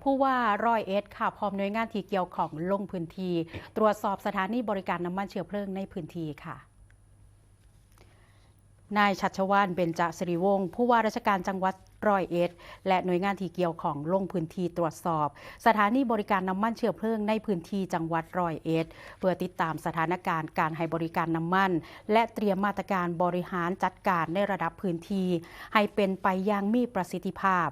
ผู้ว่าร้อยเอ็ดค่ะพร้อมหน่วยงานที่เกี่ยวข้องลงพื้นที่ตรวจสอบสถานีบริการน้ำมันเชื้อเพลิงในพื้นที่ค่ะนายชัชวาลเบญจสิริวงศ์ผู้ว่าราชการจังหวัดร้อยเอ็ดและหน่วยงานที่เกี่ยวข้องลงพื้นที่ตรวจสอบสถานีบริการน้ำมันเชื้อเพลิงในพื้นที่จังหวัดร้อยเอ็ดเพื่อติดตามสถานการณ์การให้บริการน้ำมันและเตรียมมาตรการบริหารจัดการในระดับพื้นที่ให้เป็นไปอย่างมีประสิทธิภาพ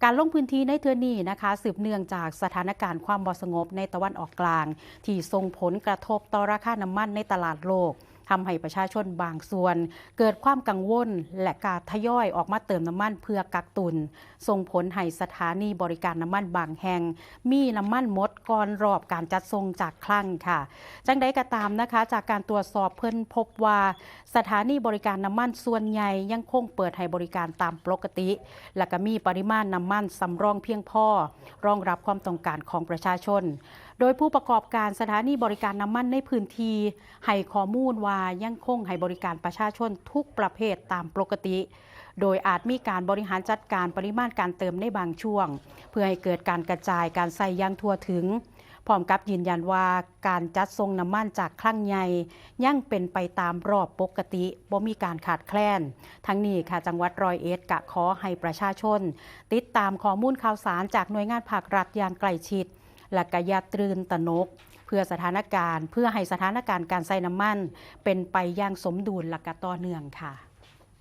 การลงพื้นที่ในเทื่อนี้นะคะสืบเนื่องจากสถานการณ์ความบ่สงบในตะวันออกกลางที่ส่งผลกระทบต่อราคาน้ำมันในตลาดโลกทำให้ประชาชนบางส่วนเกิดความกังวลและการทยอยออกมาเติมน้ำมันเพื่อกักตุนส่งผลให้สถานีบริการน้ำมันบางแห่งมีน้ำมันหมดก่อนรอบการจัดส่งจากคลังค่ะจังใดก็ตามนะคะจากการตรวจสอบเพิ่นพบว่าสถานีบริการน้ำมันส่วนใหญ่ยังคงเปิดให้บริการตามปกติและก็มีปริมาณน้ำมันสำรองเพียงพอรองรับความต้องการของประชาชนโดยผู้ประกอบการสถานีบริการน้ำมันในพื้นที่ให้ข้อมูลว่ายังคงให้บริการประชาชนทุกประเภทตามปกติ โดยอาจมีการบริหารจัดการปริมาณการเติมในบางช่วงเพื่อให้เกิดการกระจายการใส่อย่างทั่วถึงพร้อมกับยืนยันว่าการจัดส่งน้ำมันจากคลังใหญ่ยังเป็นไปตามรอบปกติบ่มีการขาดแคลนทั้งนี้ค่ะจังหวัดร้อยเอ็ดกะขอให้ประชาชนติดตามข้อมูลข่าวสารจากหน่วยงานภาครัฐอย่างใกล้ชิดและก็อย่าตื่นตระหนกเพื่อให้สถานการณ์การใส่น้ำมันเป็นไปอย่างสมดุลและก็ต่อเนื่องค่ะ